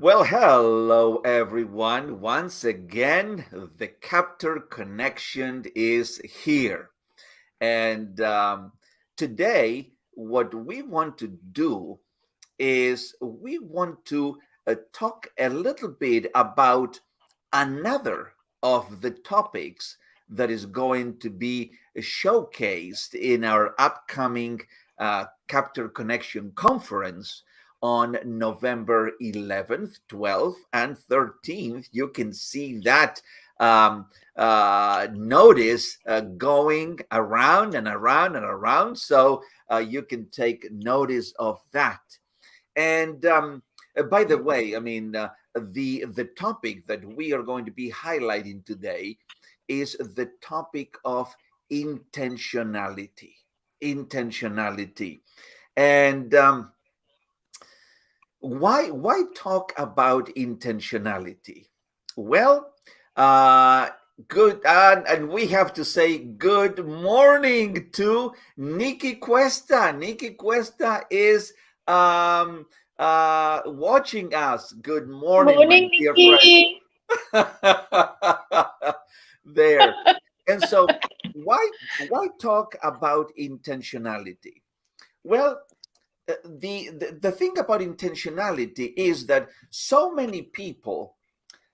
Well, hello everyone. Once again, the Captor Connection is here. And today, what we want to do is we want to talk a little bit about another of the topics that is going to be showcased in our upcoming Capture Connection conference on November 11th, 12th, and 13th. You can see that notice going around and around and around. So you can take notice of that. And by the way, the topic that we are going to be highlighting today is the topic of intentionality. Intentionality, and why talk about intentionality? Well, uh, good, and we have to say good morning to Nikki Cuesta. Nikki Cuesta is watching us. Good morning, my Morning, dear friend. Nikki. There. And so why talk about intentionality? Well, the thing about intentionality is that so many people,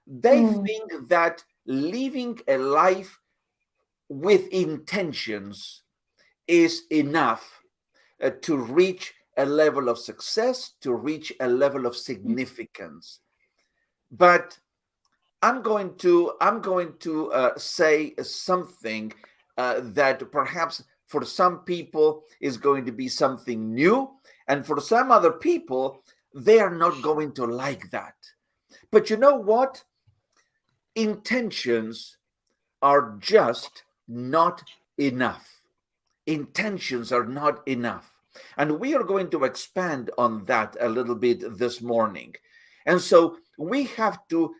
they Mm, think that living a life with intentions is enough to reach a level of success, to reach a level of significance. But I'm going to say something that perhaps for some people is going to be something new, and for some other people they are not going to like that. But you know what? Intentions are just not enough. Intentions are not enough. And we are going to expand on that a little bit this morning. And so we have to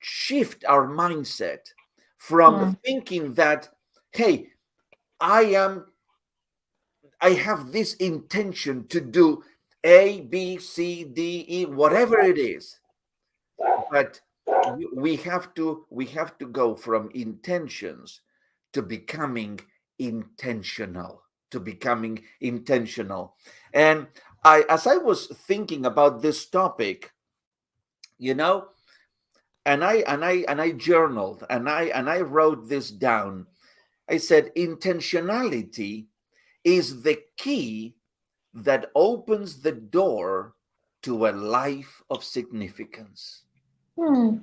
shift our mindset from mm, thinking that, hey, I am I have this intention to do A, B, C, D, E, whatever it is. But we have to go from intentions to becoming intentional, to becoming intentional. And as I was thinking about this topic, you know, and I journaled and I wrote this down. I said intentionality is the key that opens the door to a life of significance. mm,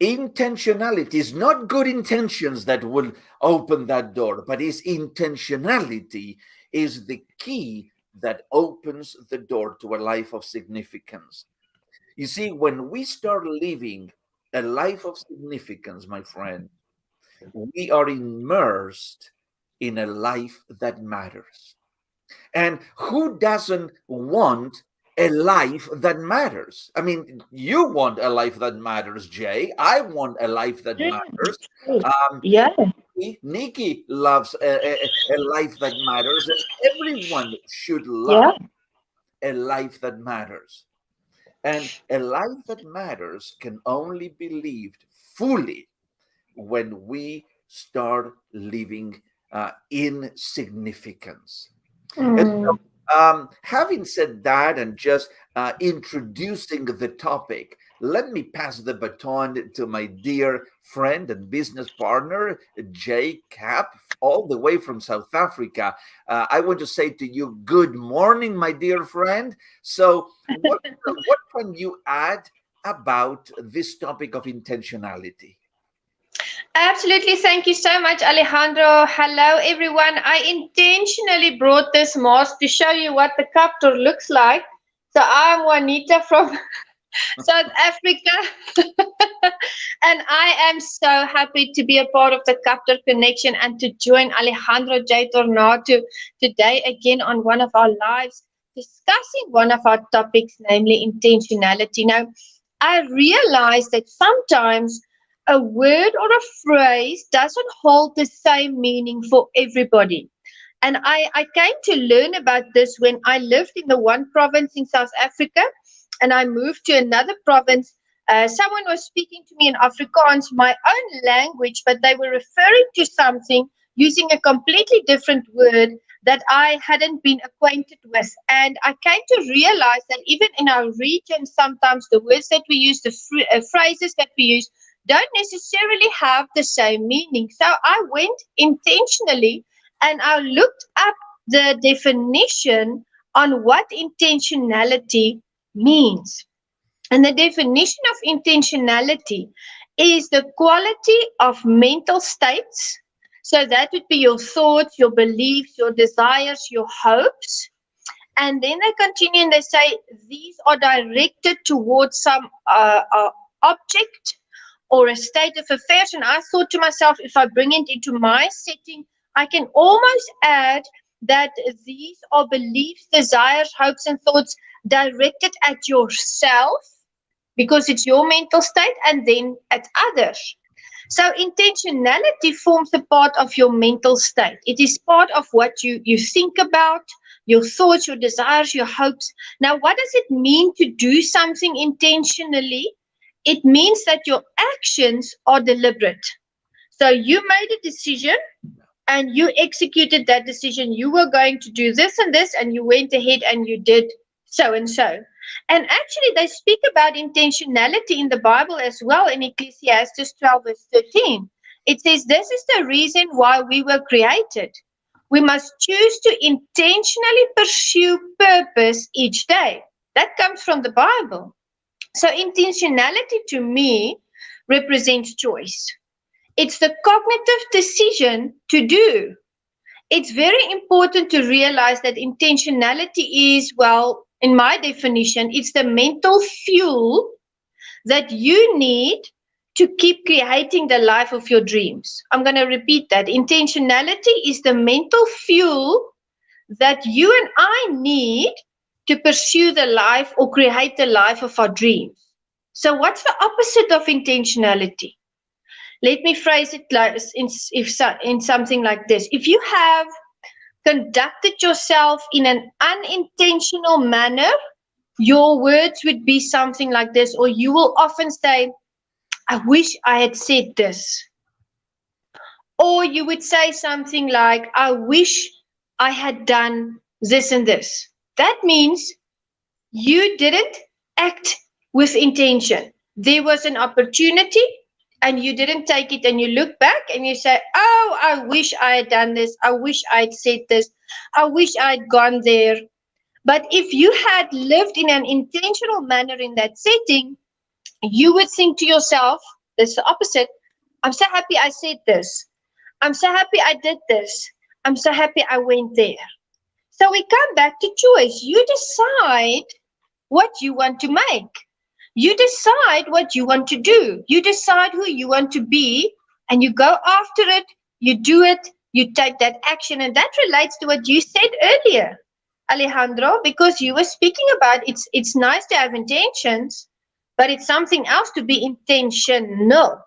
Intentionality is not good intentions that will open that door, but is intentionality is the key that opens the door to a life of significance. You see, when we start living a life of significance, my friend, we are immersed in a life that matters. And who doesn't want a life that matters? I mean, you want a life that matters, Jay. I want a life that mm. matters. True. Um, Yeah, Nikki loves a life that matters, and everyone should love yeah. a life that matters. And a life that matters can only be lived fully when we start living in significance. And Mm, so, having said that, and just introducing the topic, let me pass the baton to my dear friend and business partner, Jay Cap, all the way from South Africa. I want to say to you, good morning, my dear friend. So, what can you add about this topic of intentionality? absolutely. Thank you so much, Alejandro. Hello, everyone. I intentionally brought this mask to show you what the captor looks like. So I'm Juanita from South Africa. And I am so happy to be a part of the Captor Connection and to join Alejandro J. Tornado today again on one of our lives, discussing one of our topics, namely intentionality. Now, I realize that sometimes a word or a phrase doesn't hold the same meaning for everybody. And I came to learn about this when I lived in the one province in South Africa and I moved to another province. Someone was speaking to me in Afrikaans, my own language, but they were referring to something using a completely different word that I hadn't been acquainted with. And I came to realize that even in our region, sometimes the words that we use, the phrases that we use, don't necessarily have the same meaning. So I went intentionally and I looked up the definition on what intentionality means. And the definition of intentionality is the quality of mental states. So that would be your thoughts, your beliefs, your desires, your hopes. And then they continue and they say these are directed towards some object or a state of affairs. And I thought to myself, if I bring it into my setting, I can almost add that these are beliefs, desires, hopes, and thoughts directed at yourself because it's your mental state, and then at others. So intentionality forms a part of your mental state. It is part of what you think about, your thoughts, your desires, your hopes. Now, what does it mean to do something intentionally? It means that your actions are deliberate. So you made a decision and you executed that decision. You were going to do this and this, and you went ahead and you did so and so. And actually, they speak about intentionality in the Bible as well in Ecclesiastes 12, verse 13. It says, this is the reason why we were created. We must choose to intentionally pursue purpose each day. That comes from the Bible. So, intentionality to me represents choice. It's the cognitive decision to do. It's very important to realize that intentionality is, well, in my definition, it's the mental fuel that you need to keep creating the life of your dreams. I'm going to repeat that. Intentionality is the mental fuel that you and I need to pursue the life or create the life of our dreams. So, what's the opposite of intentionality? Let me phrase it like in something like this. If you have conducted yourself in an unintentional manner, your words would be something like this, or you will often say, I wish I had said this. Or you would say something like, I wish I had done this and this. That means you didn't act with intention. There was an opportunity and you didn't take it, and you look back and you say, oh, I wish I had done this. I wish I'd said this. I wish I'd gone there. But if you had lived in an intentional manner in that setting, you would think to yourself, that's the opposite. I'm so happy I said this. I'm so happy I did this. I'm so happy I went there. So we come back to choice. You decide what you want to make. You decide what you want to do. You decide who you want to be, and you go after it. You do it. You take that action. And that relates to what you said earlier, Alejandro, because you were speaking about it's nice to have intentions, but it's something else to be intentional.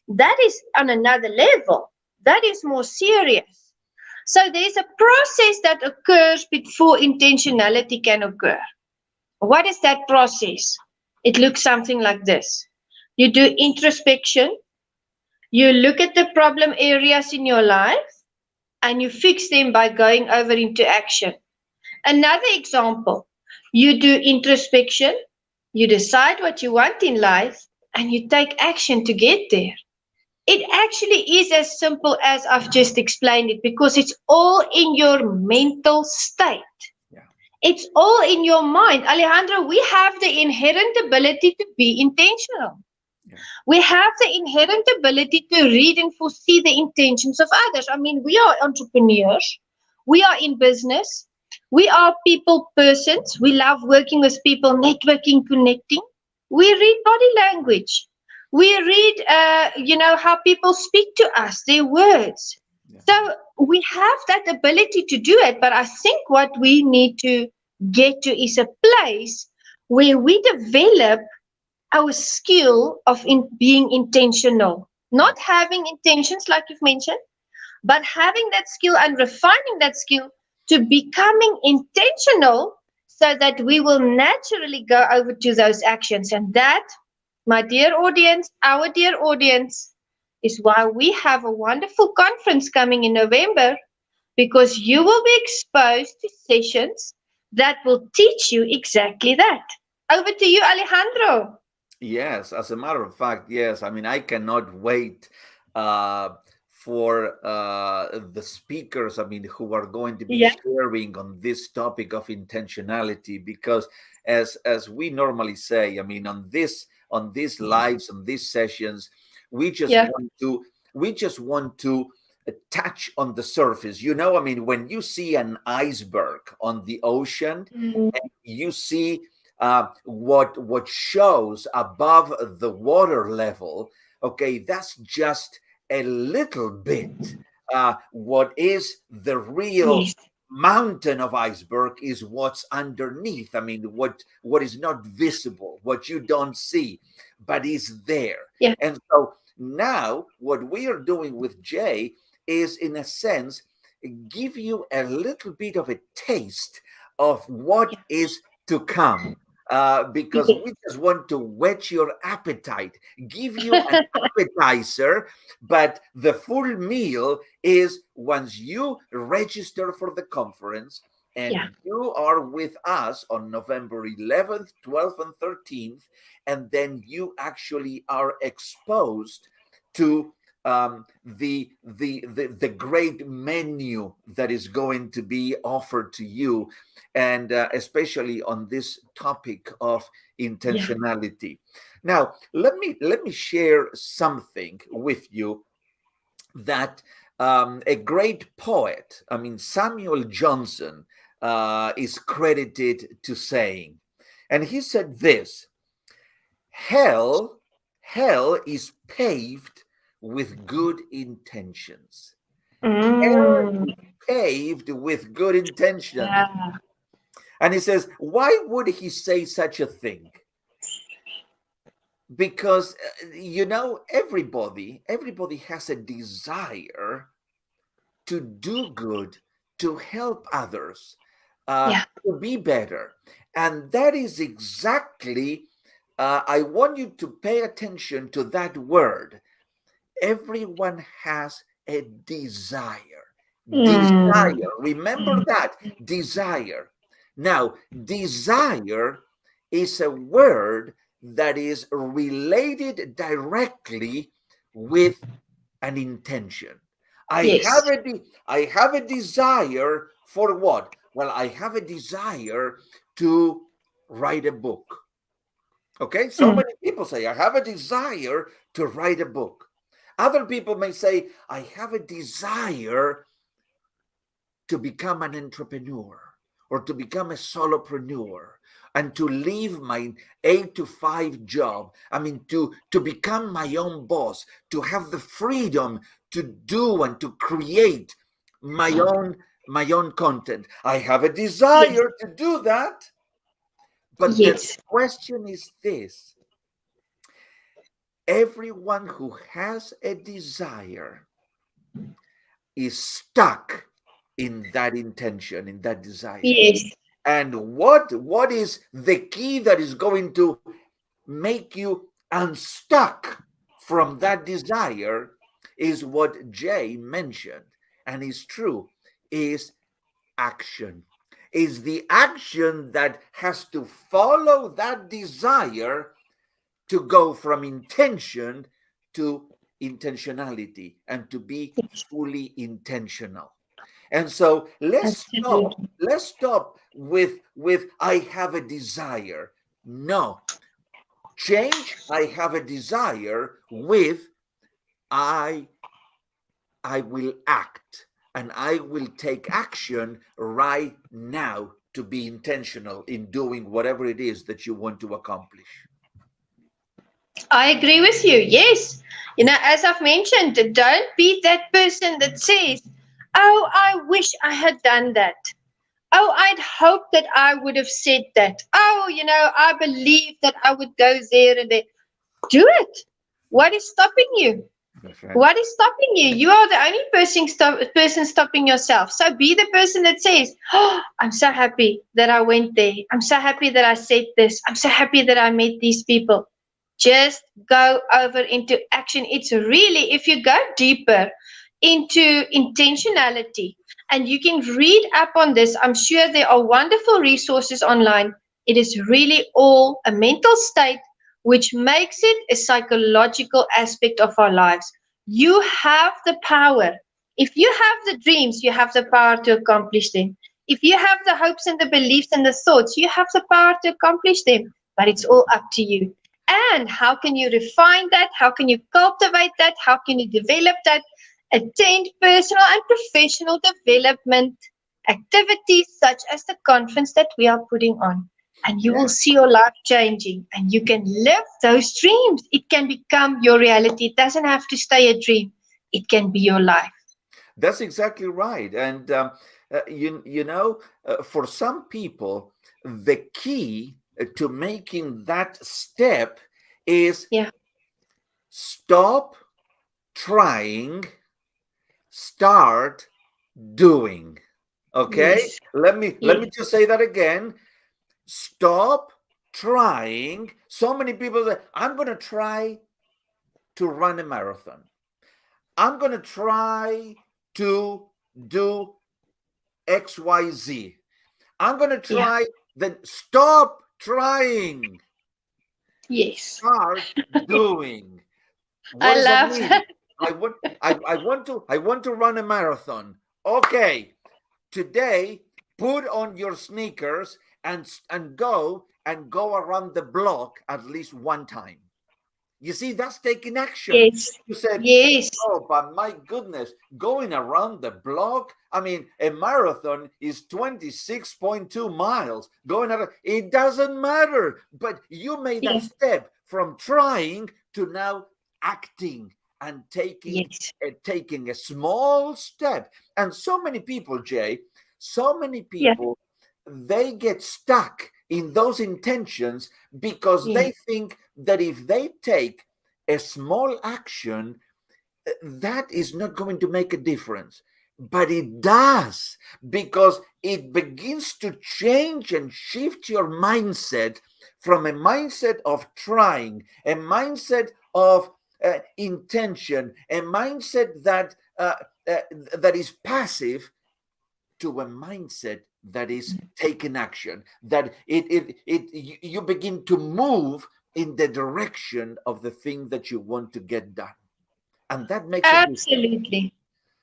That is on another level. That is more serious. So there's a process that occurs before intentionality can occur. What is that process? It looks something like this. You do introspection. You look at the problem areas in your life and you fix them by going over into action. Another example, you do introspection, you decide what you want in life, and you take action to get there. It actually is as simple as I've just explained it, because it's all in your mental state. Yeah. It's all in your mind. Alejandro, we have the inherent ability to be intentional. Yeah. We have the inherent ability to read and foresee the intentions of others. I mean, we are entrepreneurs. We are in business. We are people persons. We love working with people, networking, connecting. We read body language. We read, how people speak to us, their words. Yeah. So we have that ability to do it. But I think what we need to get to is a place where we develop our skill of being intentional, not having intentions like you've mentioned, but having that skill and refining that skill to becoming intentional so that we will naturally go over to those actions. And that my dear audience, our dear audience, is why we have a wonderful conference coming in November, because you will be exposed to sessions that will teach you exactly that. Over to you, Alejandro. Yes, as a matter of fact, yes. I mean, I cannot wait uh, for the speakers, I mean, who are going to be Yeah, sharing on this topic of intentionality, because as we normally say, I mean, on these lives, on these sessions, we just yeah. want to we just want to touch on the surface. I mean, when you see an iceberg on the ocean, Mm, you see what shows above the water level. Okay, that's just a little bit. What is the real yes, mountain of iceberg is what's underneath. I mean, what is not visible, what you don't see, but is there. yeah, And so now what we are doing with Jay is, in a sense, give you a little bit of a taste of what yeah, is to come, because yes, we just want to whet your appetite, give you an appetizer, but the full meal is once you register for the conference yeah, and you are with us on November 11th, 12th, and 13th, and then you actually are exposed to the great menu that is going to be offered to you, and especially on this topic of yeah. intentionality. Now, let me share something with you that a great poet, I mean Samuel Johnson, is credited to saying, and he said this: "Hell, hell is paved with good intentions. Hell Mm, is paved with good intentions." yeah, And he says, why would he say such a thing? Because everybody has a desire to do good, to help others, yeah, to be better. And that is exactly, I want you to pay attention to that word. Everyone has a desire. mm, Desire. Remember that. Desire. Now, desire is a word that is related directly with an intention. I yes, have a desire for what? Well, I have a desire to write a book. Okay, so mm, many people say, I have a desire to write a book. Other people may say, I have a desire to become an entrepreneur or to become a solopreneur and to leave my 8 to 5 job. I mean, to become my own boss, to have the freedom to do and to create my own content. I have a yes, desire to do that. But the yes, question is this: everyone who has a desire is stuck in that intention, in that desire. yes, And what is the key that is going to make you unstuck from that desire is what Jay mentioned, and is true, is action. Is the action that has to follow that desire to go from intention to intentionality and to be yes, fully intentional. And so absolutely. let's stop with I have a desire. No, change I have a desire with I I will act, and I will take action right now to be intentional in doing whatever it is that you want to accomplish. I agree with you. Yes. As I've mentioned, don't be that person that says, "Oh, I wish I had done that. Oh, I'd hoped that I would have said that. Oh, I believe that I would go there and there." Do it. What is stopping you? That's right. What is stopping you? You are the only person stopping yourself. So be the person that says, "Oh, I'm so happy that I went there. I'm so happy that I said this. I'm so happy that I met these people." just go over into action. It's really, if you go deeper into intentionality, and you can read up on this, I'm sure there are wonderful resources online. It is really all a mental state, which makes it a psychological aspect of our lives. You have the power. If you have the dreams, you have the power to accomplish them. If you have the hopes and the beliefs and the thoughts, you have the power to accomplish them. But it's all up to you. And how can you refine that? How can you cultivate that? How can you develop that? Attend personal and professional development activities such as the conference that we are putting on. And you will Yeah, see your life changing and you can live those dreams. It can become your reality. It doesn't have to stay a dream, it can be your life. that's exactly right. And for some people, the key to making that step is Yeah. stop trying, start doing. Okay, Yes. let me Yes. just say that again. Stop trying. So many people say, I'm going to try to run a marathon. I'm going to try to do XYZ. I'm going to Yeah. try. Then stop trying. Yes. Start doing. What I does that love mean? that. I want to run a marathon. Okay, today put on your sneakers and go around the block at least one time. You see, that's taking action. Yes. You said, Yes. oh, but my goodness, going around the block. I mean, a marathon is 26.2 miles. Going around, it doesn't matter. But you made Yeah. that step from trying to now acting and taking Yes. taking a small step. And so many people, Jay, so many Yeah. people, they get stuck in those intentions because Yeah. they think that if they take a small action, that is not going to make a difference. But it does, because it begins to change and shift your mindset from a mindset of trying, a mindset of intention, a mindset uh, that is passive, to a mindset that is taking action, that you begin to move in the direction of the thing that you want to get done, and that makes a difference. Absolutely.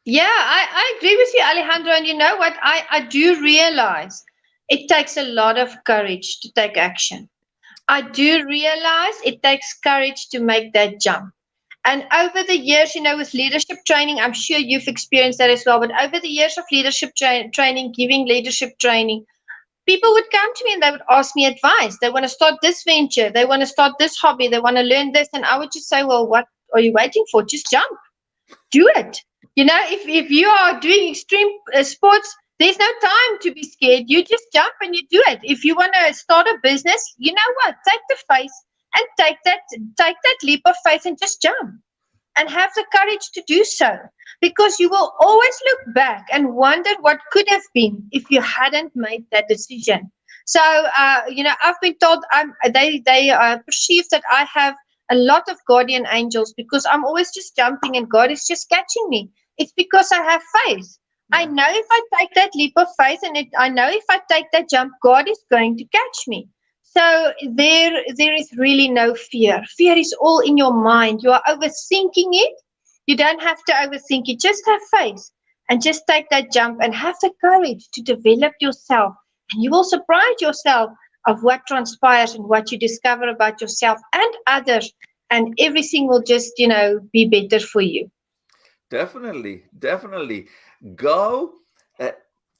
Yeah, I agree with you, Alejandro. And you know what? I do realize it takes a lot of courage to take action. I do realize it takes courage to make that jump. And over the years, with leadership training, I'm sure you've experienced that as well. But over the years of leadership training, giving leadership training, people would come to me and they would ask me advice. They want to start this venture, they want to start this hobby, they want to learn this. And I would just say, well, what are you waiting for? Just jump, do it. If you are doing extreme sports, there's no time to be scared. You just jump and you do it. If you want to start a business, you know what? Take the face and take that leap of faith and just jump and have the courage to do so, because you will always look back and wonder what could have been if you hadn't made that decision. So I've been told they perceive that I have a lot of guardian angels because I'm always just jumping and God is just catching me. It's because I have faith. I Yeah, know if I take that leap of faith, and I know if I take that jump, God is going to catch me. So there is really no fear. Fear is all in your mind. You are overthinking it. You don't have to overthink it. Just have faith and just take that jump and have the courage to develop yourself. And you will surprise yourself of what transpires and what you discover about yourself and others. And everything will just, be better for you. definitely, definitely. Go. uh,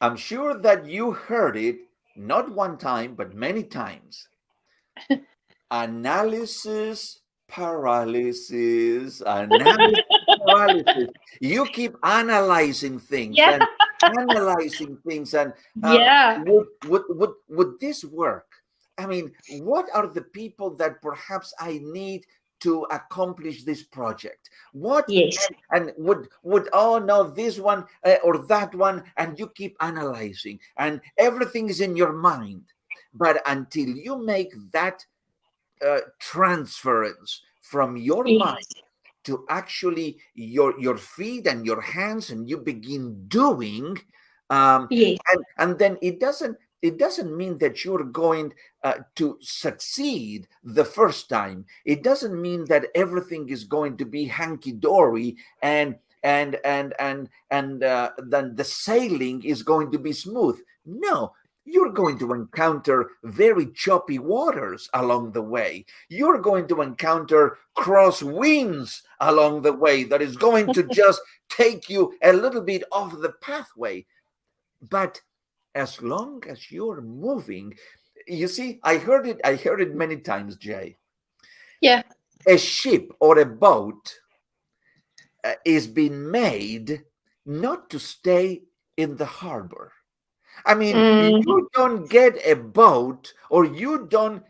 I'm sure that you heard it not one time but many times. Analysis paralysis, analysis paralysis. You keep analyzing things Yeah. and analyzing things, and Yeah. would this work? I mean, what are the people that perhaps I need to accomplish this project? What Yes. and would oh no, this one or that one, and you keep analyzing, and everything is in your mind. But until you make that transference from your mind Yes. to actually your feet and your hands, and you begin doing, Yes. and then it doesn't mean that you're going to succeed the first time. It doesn't mean that everything is going to be hanky-dory, and then the sailing is going to be smooth. No, you're going to encounter very choppy waters along the way. You're going to encounter crosswinds along the way that is going to just take you a little bit off the pathway. But as long as you're moving, you see, I heard it many times, Jay. Yeah. A ship or a boat is being made not to stay in the harbor. I mean, Mm, you don't get a boat, or you don't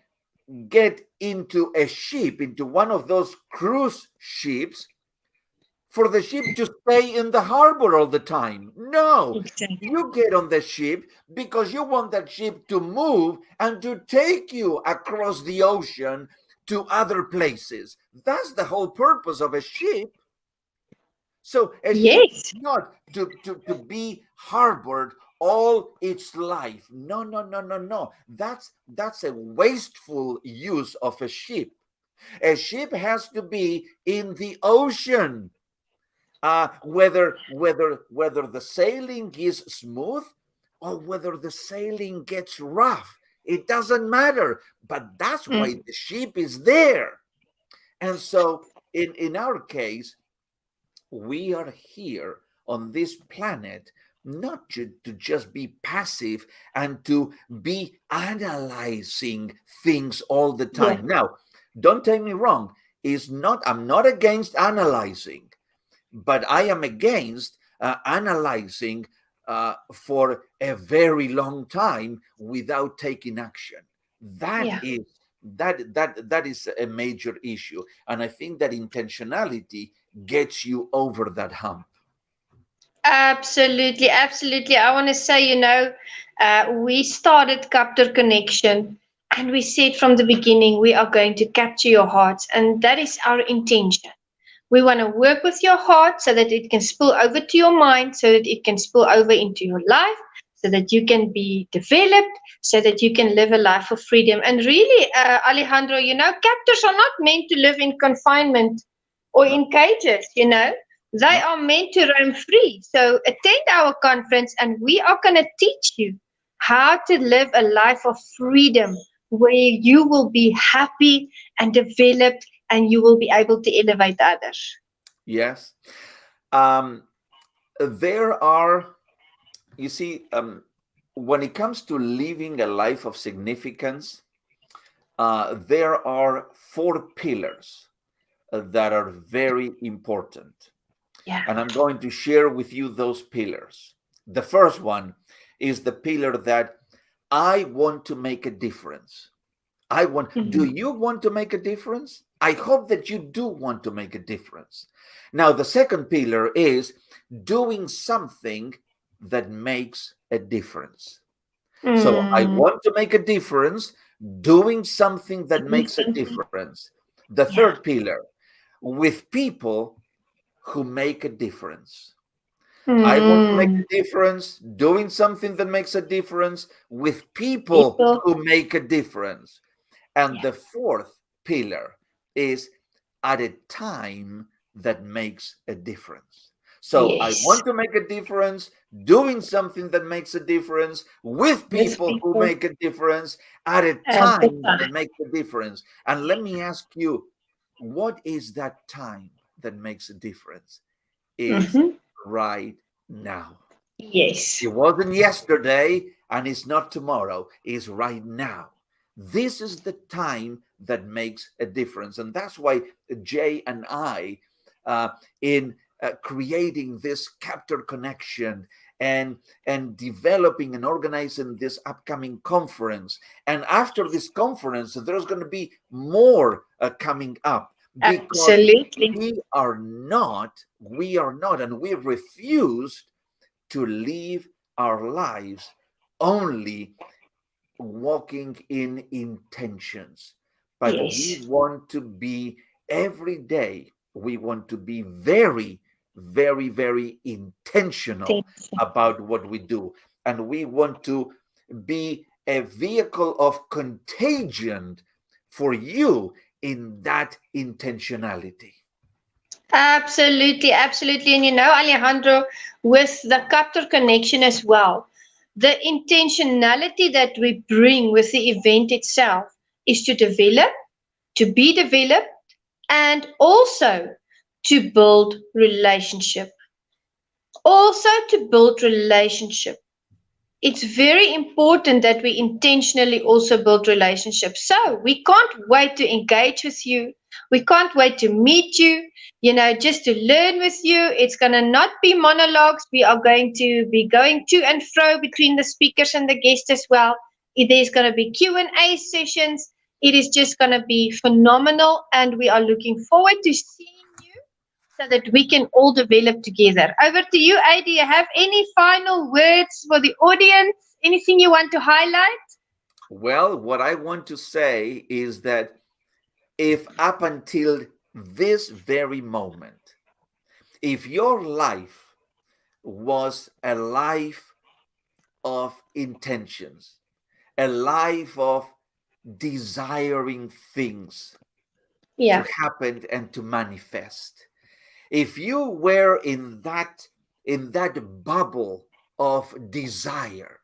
get into a ship, into one of those cruise ships, for the ship to stay in the harbor all the time. No, exactly. you get on the ship because you want that ship to move and to take you across the ocean to other places. That's the whole purpose of a ship. So a ship is Yes. not to be harbored all its life. No, no, no, no, no. That's a wasteful use of a ship. A ship has to be in the ocean. Whether the sailing is smooth or whether the sailing gets rough, it doesn't matter. But that's why Mm, the ship is there. And so, in our case, we are here on this planet not to just be passive and to be analyzing things all the yeah. time. Now, don't take me wrong, is not I'm not against analyzing, but I am against analyzing for a very long time without taking action. That Yeah. is that is a major issue, and I think that intentionality gets you over that hump. Absolutely, absolutely. I want to say, we started Capture Connection and we said from the beginning, we are going to capture your hearts, and that is our intention. We want to work with your heart so that it can spill over to your mind, so that it can spill over into your life, so that you can be developed, so that you can live a life of freedom. And really, Alejandro, captors are not meant to live in confinement or No. in cages, They No. are meant to roam free. So attend our conference and we are going to teach you how to live a life of freedom where you will be happy and developed and you will be able to elevate others. Yes. um there are, you see, when it comes to living a life of significance, there are four pillars that are very important. Yeah. And I'm going to share with you those pillars. The first one is the pillar that I want to make a difference. Do Mhm. you want to make a difference? I hope that you do want to make a difference. Now, the second pillar is doing something that makes a difference. So I Mm, want to make a difference, doing something that doing makes a something. difference. The Yeah. third pillar, with people who make a difference. I want to make Mm, a difference, doing something that makes a difference with people people. who make a difference. And Yeah. the fourth pillar is at a time that makes a difference. So I Yes. want to make a difference, doing something that makes a difference with With people who people make a difference at a at the time that time. makes a difference. And let me ask you, what is that time that makes a difference? Is Hmm. right now. Yes. It wasn't yesterday and it's not tomorrow, it's right now. This is the time that makes a difference. And that's why Jay and I, in creating this capture connection and developing and organizing this upcoming conference, and after this conference there's going to be more coming up, because Absolutely. we are not and we refused to live our lives only walking in intentions. but we Yes. want to be every day, we want to be very, very, very intentional Intention. about what we do. And we want to be a vehicle of contagion for you in that intentionality. Absolutely, absolutely. And Alejandro, with the captor connection as well, the intentionality that we bring with the event itself is to develop, to be developed, and also to build relationship. Also to build relationship. It's very important that we intentionally also build relationships. So we can't wait to engage with you. We can't wait to meet you, just to learn with you. It's going to not be monologues. We are going to be going to and fro between the speakers and the guests as well. There's going to be Q&A sessions. It is just going to be phenomenal, and we are looking forward to seeing you so that we can all develop together. Over to you, A. Do you have any final words for the audience? Anything you want to highlight? Well, what I want to say is that if up until this very moment, if your life was a life of intentions, a life of desiring things to Yeah, happen and to manifest, if you were in that bubble of desire,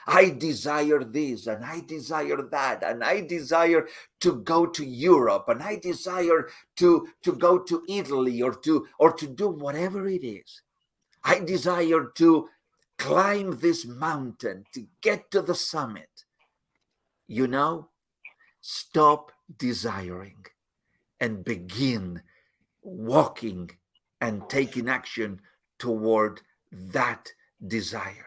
I desire this and I desire that and I desire to go to Europe and I desire to go to Italy or to do whatever it is. I desire to climb this mountain to get to the summit. You know, stop desiring and begin walking and taking action toward that desire.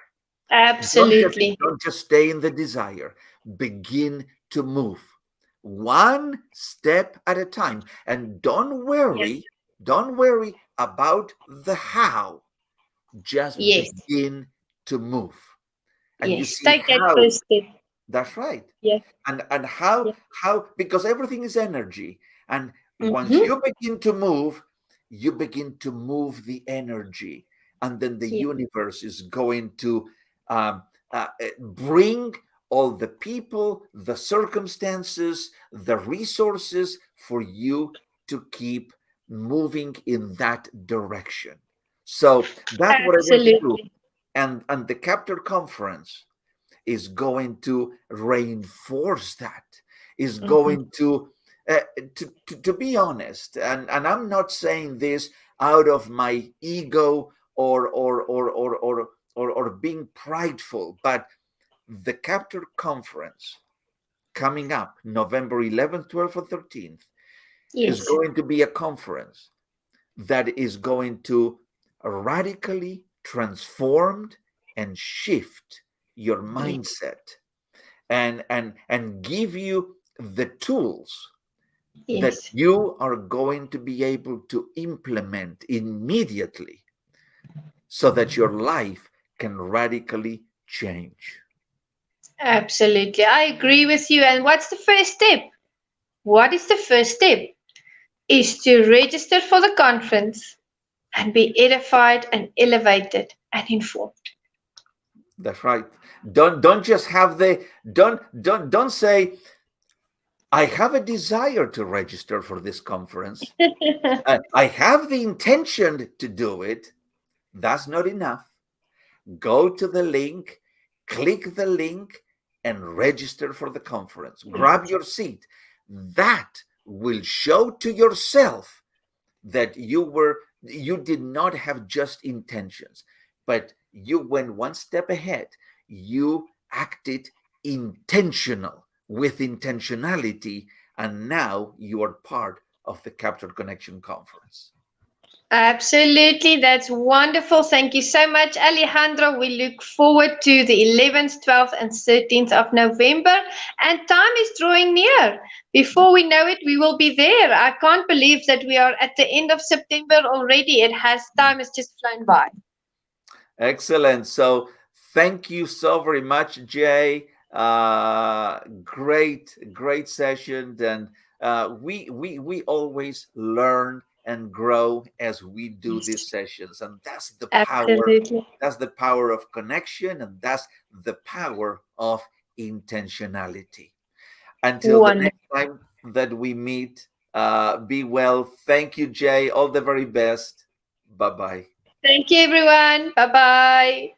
Don't just absolutely. don't just stay in the desire. Begin to move one step at a time, and Yeah. don't worry about the how. Just Yes, begin to move, and you yes. see Take that how. first step. That's right. Yeah, And how yeah. because everything is energy, and once Mm-hmm. you begin to move, you begin to move the energy, and then the Yeah, universe is going to um, bring all the people, the circumstances, the resources for you to keep moving in that direction. So that's what I want to do. absolutely. And the capture conference is going to reinforce that, is Mm-hmm. going uh, to be honest, and I'm not saying this out of my ego or being prideful, but the capture conference coming up November 11th, 12th, or 13th is Yes, going to be a conference that is going to radically transform and shift your yes, mindset and give you the tools that yes. you are going to be able to implement immediately so that your life can radically change. Absolutely. I agree with you. And what's the first step? What is the first step? Is to register for the conference and be edified and elevated and informed. That's right. Don't just have the don't say I have a desire to register for this conference. I have the intention to do it. That's not enough. Go to the link, click the link, and register for the conference. Grab your seat. That will show to yourself that you did not have just intentions, but you went one step ahead. You acted intentional with intentionality, and now you are part of the Captured Connection Conference. Absolutely, that's wonderful. Thank you so much, Alejandro. We look forward to the 11th, 12th, and 13th of November, and time is drawing near. Before we know it, we will be there. I can't believe that we are at the end of September already. Time has just flown by. Excellent. So thank you so very much, Jay. Great session, and We always learn and grow as we do Yes. these sessions, and that's the power. Absolutely. That's the power of connection, and that's the power of intentionality. Until the Wonderful. next time that we meet, be well. Thank you, Jay. All the very best. Bye bye. Thank you, everyone. Bye bye.